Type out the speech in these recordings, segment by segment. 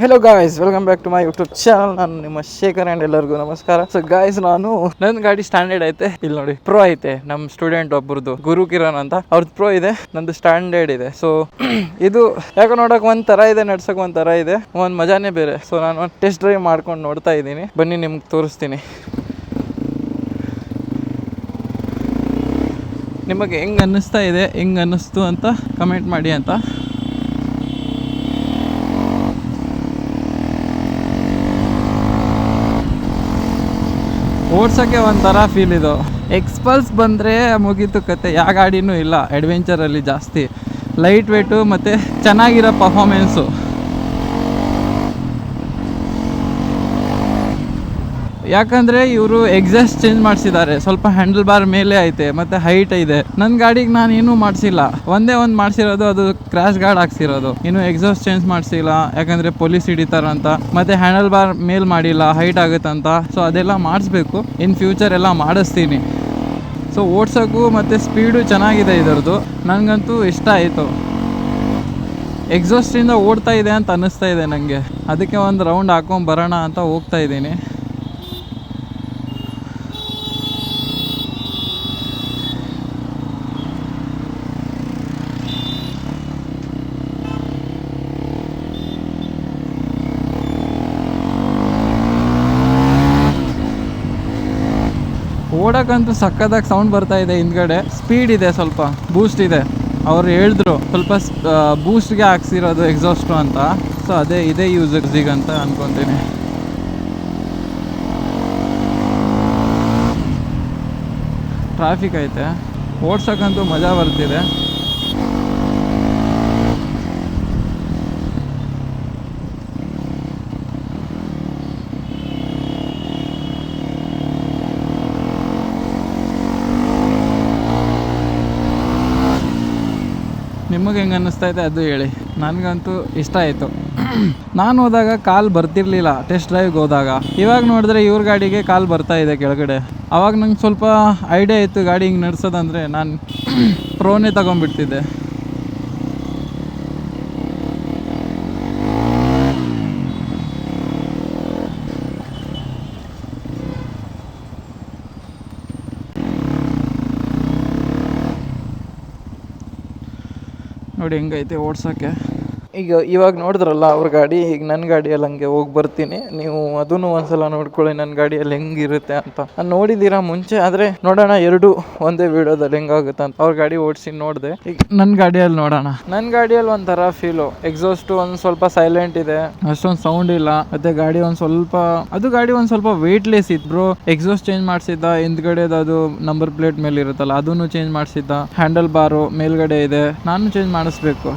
Hello guys, welcome back to my YouTube channel. ನಾನು ನಿಮ್ಮ Shekhar and ಎಲ್ಲರಿಗೂ ನಮಸ್ಕಾರ. ಸೊ ಗಾಯ್ಸ್, ನಾನು ನನ್ನ ಗಾಡಿ ಸ್ಟ್ಯಾಂಡರ್ಡ್ ಐತೆ, ಇಲ್ಲಿ ನೋಡಿ ಪ್ರೋ ಐತೆ. ನಮ್ಮ ಸ್ಟೂಡೆಂಟ್ ಒಬ್ಬರದು ಗುರು ಕಿರಣ್ ಅಂತ, ಅವ್ರದ್ದು ಪ್ರೋ ಇದೆ, ನಂದು ಸ್ಟ್ಯಾಂಡರ್ಡ್ ಇದೆ. ಸೊ ಇದು ಯಾಕೋ ನೋಡಕ್ ಒಂದ್ ತರ ಇದೆ, ನಡ್ಸಕ್ ಒಂದ್ ತರ ಇದೆ, ಒಂದ್ ಮಜಾನೇ ಬೇರೆ. ಸೊ ನಾನು ಒಂದು ಟೆಸ್ಟ್ ಡ್ರೈವ್ ಮಾಡ್ಕೊಂಡು ನೋಡ್ತಾ ಇದ್ದೀನಿ, ಬನ್ನಿ ನಿಮ್ಗೆ ತೋರಿಸ್ತೀನಿ. ನಿಮಗೆ ಹೆಂಗೆ ಅನ್ನಿಸ್ತಾ ಇದೆ, ಹೆಂಗೆ ಅನ್ನಿಸ್ತು ಅಂತ ಕಮೆಂಟ್ ಮಾಡಿ ಅಂತ. ಓಡ್ಸೋಕ್ಕೆ ಒಂಥರ ಫೀಲ್ ಇದು. ಎಕ್ಸ್ಪಲ್ಸ್ ಬಂದರೆ ಮುಗೀತು ಕತೆ, ಯಾವ ಗಾಡಿನೂ ಇಲ್ಲ ಅಡ್ವೆಂಚರಲ್ಲಿ ಜಾಸ್ತಿ. ಲೈಟ್ ವೇಟು ಮತ್ತು ಚೆನ್ನಾಗಿರೋ ಪರ್ಫಾರ್ಮೆನ್ಸು. ಯಾಕಂದರೆ ಇವರು ಎಕ್ಸಾಸ್ಟ್ ಚೇಂಜ್ ಮಾಡಿಸಿದ್ದಾರೆ, ಸ್ವಲ್ಪ ಹ್ಯಾಂಡಲ್ ಬಾರ್ ಮೇಲೆ ಐತೆ ಮತ್ತು ಹೈಟ್ ಇದೆ. ನನ್ನ ಗಾಡಿಗೆ ನಾನು ಏನೂ ಮಾಡಿಸಿಲ್ಲ, ಒಂದೇ ಒಂದು ಮಾಡಿಸಿರೋದು, ಅದು ಕ್ರ್ಯಾಶ್ ಗಾರ್ಡ್ ಹಾಕ್ಸಿರೋದು. ಇನ್ನು ಎಕ್ಸಾಸ್ಟ್ ಚೇಂಜ್ ಮಾಡಿಸಿಲ್ಲ, ಯಾಕಂದರೆ ಪೊಲೀಸ್ ಹಿಡಿತಾರಂತ. ಮತ್ತು ಹ್ಯಾಂಡಲ್ ಬಾರ್ ಮೇಲ್ ಮಾಡಿಲ್ಲ, ಹೈಟ್ ಆಗುತ್ತಂತ. ಸೊ ಅದೆಲ್ಲ ಮಾಡಿಸ್ಬೇಕು, ಇನ್ ಫ್ಯೂಚರ್ ಎಲ್ಲ ಮಾಡಿಸ್ತೀನಿ. ಸೊ ಓಡ್ಸೋಕ್ಕೂ ಮತ್ತು ಸ್ಪೀಡು ಚೆನ್ನಾಗಿದೆ ಇದರದ್ದು, ನನಗಂತೂ ಇಷ್ಟ ಆಯಿತು. ಎಕ್ಸಾಸ್ಟಿಂದ ಓಡ್ತಾ ಇದೆ ಅಂತ ಅನ್ನಿಸ್ತಾ ಇದೆ ನನಗೆ, ಅದಕ್ಕೆ ಒಂದು ರೌಂಡ್ ಹಾಕೊಂಡು ಬರೋಣ ಅಂತ ಹೋಗ್ತಾ ಇದ್ದೀನಿ. ಓಡೋಕ್ಕಂತೂ ಸಕ್ಕದಾಗಿ ಸೌಂಡ್ ಬರ್ತಾ ಇದೆ ಹಿಂದ್ಗಡೆ. ಸ್ಪೀಡ್ ಇದೆ, ಸ್ವಲ್ಪ ಬೂಸ್ಟ್ ಇದೆ. ಅವ್ರು ಹೇಳಿದ್ರು ಸ್ವಲ್ಪ ಬೂಸ್ಟ್ಗೆ ಹಾಕ್ಸಿರೋದು ಎಕ್ಸಾಸ್ಟು ಅಂತ. ಸೊ ಅದೇ ಇದೇ ಯೂಸರ್ಸಿಗೆ ಅಂತ ಅನ್ಕೊತೀನಿ. ಟ್ರಾಫಿಕ್ ಐತೆ, ಓಡ್ಸೋಕ್ಕಂತೂ ಮಜಾ ಬರ್ತಿದೆ. ನಿಮಗೆ ಹೆಂಗೆ ಅನ್ನಿಸ್ತಾ ಇದೆ ಅದು ಹೇಳಿ. ನನಗಂತೂ ಇಷ್ಟ ಆಯಿತು. ನಾನು ಹೋದಾಗ ಕಾಲು ಬರ್ತಿರ್ಲಿಲ್ಲ ಟೆಸ್ಟ್ ಡ್ರೈವ್ಗೆ ಹೋದಾಗ. ಇವಾಗ ನೋಡಿದ್ರೆ ಇವ್ರ ಗಾಡಿಗೆ ಕಾಲು ಬರ್ತಾ ಇದೆ ಕೆಳಗಡೆ. ಆವಾಗ ನಂಗೆ ಸ್ವಲ್ಪ ಐಡಿಯಾ ಇತ್ತು ಗಾಡಿ ಹಿಂಗೆ ನಡೆಸೋದಂದರೆ ನಾನು ಪ್ರೋನೇ ತೊಗೊಂಡ್ಬಿಡ್ತಿದ್ದೆ. ನೋಡಿ ಹೆಂಗೈತೆ ಓಡ್ಸೋಕ್ಕೆ. ಈಗ ಇವಾಗ ನೋಡಿದ್ರಲ್ಲ ಅವ್ರ ಗಾಡಿ, ಈಗ ನನ್ನ ಗಾಡಿಯಲ್ಲಿ ಹಂಗೆ ಹೋಗಿ ಬರ್ತೀನಿ. ನೀವು ಅದನ್ನು ಒಂದ್ಸಲ ನೋಡ್ಕೊಳ್ಳಿ ನನ್ನ ಗಾಡಿಯಲ್ಲಿ ಹೆಂಗಿರುತ್ತೆ ಅಂತ. ನಾನು ನೋಡಿದ್ದೀರಾ ಮುಂಚೆ, ಆದರೆ ನೋಡೋಣ ಎರಡು ಒಂದೇ ವಿಡಿಯೋದಲ್ಲಿ ಹೆಂಗಾಗುತ್ತೆ ಅಂತ. ಅವ್ರ ಗಾಡಿ ಓಡಿಸಿ ನೋಡಿದೆ, ಈಗ ನನ್ನ ಗಾಡಿಯಲ್ಲಿ ನೋಡೋಣ. ನನ್ನ ಗಾಡಿಯಲ್ಲಿ ಒಂಥರ ಫೀಲು. ಎಕ್ಸಾಸ್ಟ್ ಒಂದು ಸ್ವಲ್ಪ ಸೈಲೆಂಟ್ ಇದೆ, ಅಷ್ಟೊಂದು ಸೌಂಡ್ ಇಲ್ಲ. ಮತ್ತೆ ಗಾಡಿ ಒಂದು ಸ್ವಲ್ಪ ವೆಯ್ಟ್ಲೆಸ್ ಇತ್ತು ಬ್ರೋ. ಎಕ್ಸಾಸ್ಟ್ ಚೇಂಜ್ ಮಾಡಿಸಿದ್ದ, ಹಿಂದ್ಗಡೆದು ಅದು ನಂಬರ್ ಪ್ಲೇಟ್ ಮೇಲೆ ಇರುತ್ತಲ್ಲ ಅದನ್ನು ಚೇಂಜ್ ಮಾಡಿಸಿದ್ದ. ಹ್ಯಾಂಡಲ್ ಬಾರು ಮೇಲ್ಗಡೆ ಇದೆ, ನಾನು ಚೇಂಜ್ ಮಾಡಿಸ್ಬೇಕು.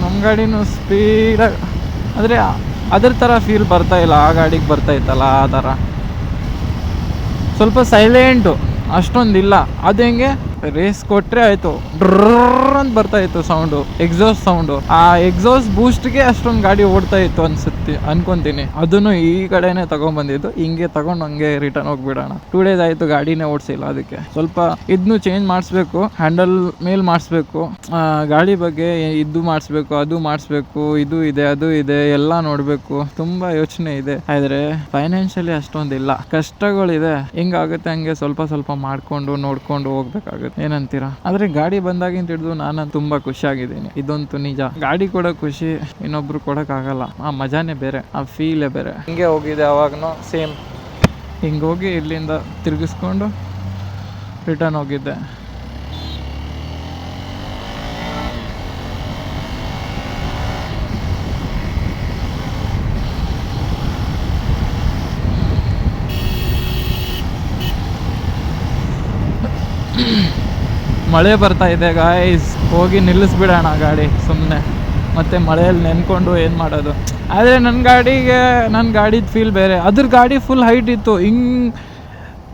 ನಮ್ಮ ಗಾಡಿನೂ ಸ್ಪೀಡಾಗಿ, ಆದರೆ ಅದ್ರ ಥರ ಫೀಲ್ ಬರ್ತಾ ಇಲ್ಲ, ಆ ಗಾಡಿಗೆ ಬರ್ತಾ ಇತ್ತಲ್ಲ ಆ ಥರ. ಸ್ವಲ್ಪ ಸೈಲೆಂಟು, ಅಷ್ಟೊಂದಿಲ್ಲ. ಅದು ಹೆಂಗೆ ರೇಸ್ ಕೊಟ್ಟರೆ ಆಯಿತು, ಡ್ರರ್ ಅಂತ ಬರ್ತಾ ಇತ್ತು ಸೌಂಡು, ಎಕ್ಸಾಸ್ಟ್ ಸೌಂಡು. ಆ ಎಕ್ಸಾಸ್ಟ್ ಬೂಸ್ಟ್ಗೆ ಅಷ್ಟೊಂದು ಗಾಡಿ ಓಡ್ತಾ ಇತ್ತು ಅನ್ಕೊತೀನಿ. ಅದನ್ನು ಈ ಕಡೆನೇ ತಗೊಂಡ್ಬಂದಿದ್ದು, ಹಿಂಗೆ ತಗೊಂಡು ಹಂಗೆ ರಿಟರ್ನ್ ಹೋಗ್ಬಿಡೋಣ. 2 days ಆಯಿತು ಗಾಡಿನೇ ಓಡಿಸಿಲ್ಲ. ಅದಕ್ಕೆ ಸ್ವಲ್ಪ ಇದನ್ನು ಚೇಂಜ್ ಮಾಡಿಸ್ಬೇಕು, ಹ್ಯಾಂಡಲ್ ಮೇಲ್ ಮಾಡಿಸ್ಬೇಕು, ಗಾಡಿ ಬಗ್ಗೆ ಇದು ಮಾಡಿಸ್ಬೇಕು, ಅದು ಮಾಡಿಸ್ಬೇಕು, ಇದು ಇದೆ ಅದು ಇದೆ ಎಲ್ಲ ನೋಡಬೇಕು. ತುಂಬ ಯೋಚನೆ ಇದೆ, ಆದರೆ ಫೈನಾನ್ಷಿಯಲಿ ಅಷ್ಟೊಂದಿಲ್ಲ, ಕಷ್ಟಗಳಿದೆ. ಹಿಂಗಾಗುತ್ತೆ ಹಂಗೆ ಸ್ವಲ್ಪ ಸ್ವಲ್ಪ ಮಾಡಿಕೊಂಡು ನೋಡ್ಕೊಂಡು ಹೋಗ್ಬೇಕಾಗುತ್ತೆ. ಏನಂತೀರಾ? ಆದ್ರೆ ಗಾಡಿ ಬಂದಾಗಿಂತ ಹಿಡಿದು ನಾನು ತುಂಬಾ ಖುಷಿಯಾಗಿದ್ದೀನಿ, ಇದಂತೂ ನಿಜ. ಗಾಡಿ ಕೊಡೋ ಖುಷಿ ಇನ್ನೊಬ್ರು ಕೊಡಕ್ ಆಗಲ್ಲ, ಆ ಮಜಾನೇ ಬೇರೆ, ಆ ಫೀಲೇ ಬೇರೆ. ಹಿಂಗೆ ಹೋಗಿದೆ ಅವಾಗನು ಸೇಮ್, ಹಿಂಗೆ ಹೋಗಿ ಇಲ್ಲಿಂದ ತಿರುಗಿಸ್ಕೊಂಡು ರಿಟರ್ನ್ ಹೋಗಿದ್ದೆ. ಮಳೆ ಬರ್ತಾ ಇದೆ ಗಾಯ್ಸ್, ಹೋಗಿ ನಿಲ್ಲಿಸ್ಬಿಡೋಣ ಗಾಡಿ ಸುಮ್ಮನೆ, ಮತ್ತು ಮಳೆಯಲ್ಲಿ ನೆನ್ಕೊಂಡು ಏನು ಮಾಡೋದು. ಆದರೆ ನನ್ನ ಗಾಡಿದು ಫೀಲ್ ಬೇರೆ. ಅದ್ರ ಗಾಡಿ ಫುಲ್ ಹೈಟ್ ಇತ್ತು, ಹಿಂಗೆ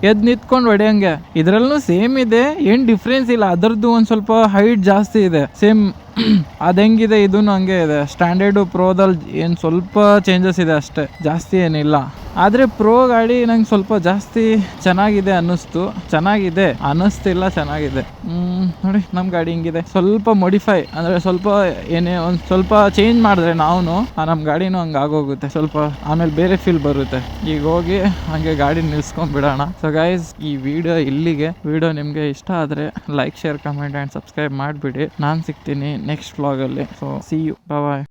ಎದ್ ನಿಂತ್ಕೊಂಡು ಹೊಡೆಯಂಗೆ. ಇದ್ರಲ್ಲೂ ಸೇಮ್ ಇದೆ, ಏನ್ ಡಿಫ್ರೆನ್ಸ್ ಇಲ್ಲ. ಅದರದ್ದು ಒಂದ್ ಸ್ವಲ್ಪ ಹೈಟ್ ಜಾಸ್ತಿ ಇದೆ, ಸೇಮ್ ಅದ್ ಹೆಂಗಿದೆ ಇದನ್ನು ಹಂಗೆ ಇದೆ. ಸ್ಟ್ಯಾಂಡರ್ಡ್ ಪ್ರೋದಲ್ಲಿ ಏನ್ ಸ್ವಲ್ಪ ಚೇಂಜಸ್ ಇದೆ ಅಷ್ಟೇ, ಜಾಸ್ತಿ ಏನಿಲ್ಲ. ಆದ್ರೆ ಪ್ರೋ ಗಾಡಿ ನಂಗೆ ಸ್ವಲ್ಪ ಜಾಸ್ತಿ ಚೆನ್ನಾಗಿದೆ ಅನ್ನಿಸ್ತು. ಚೆನ್ನಾಗಿದೆ ಅನ್ನಿಸ್ತಿಲ್ಲ, ಚೆನ್ನಾಗಿದೆ. ನೋಡಿ ನಮ್ ಗಾಡಿ ಹಿಂಗಿದೆ. ಸ್ವಲ್ಪ ಮಾಡಿಫೈ ಅಂದ್ರೆ ಸ್ವಲ್ಪ ಏನೇ ಒಂದ್ ಸ್ವಲ್ಪ ಚೇಂಜ್ ಮಾಡಿದ್ರೆ ನಾವು ನಮ್ ಗಾಡಿನೂ ಹಂಗ ಆಗೋಗುತ್ತೆ ಸ್ವಲ್ಪ. ಆಮೇಲೆ ಬೇರೆ ಫೀಲ್ ಬರುತ್ತೆ. ಈಗ ಹೋಗಿ ಹಂಗೆ ಗಾಡಿ ನಿಲ್ಸ್ಕೊಂಡ್ಬಿಡೋಣ. ಸೊ ಗೈಸ್, ಈ ವಿಡಿಯೋ ಇಲ್ಲಿಗೆ. ವಿಡಿಯೋ ನಿಮ್ಗೆ ಇಷ್ಟ ಆದ್ರೆ like, share, comment and subscribe ಮಾಡ್ಬಿಡಿ. ನಾನ್ ಸಿಗ್ತೀನಿ ನೆಕ್ಸ್ಟ್ ವ್ಲಾಗ್ ಅಲ್ಲಿ. So see you, bye.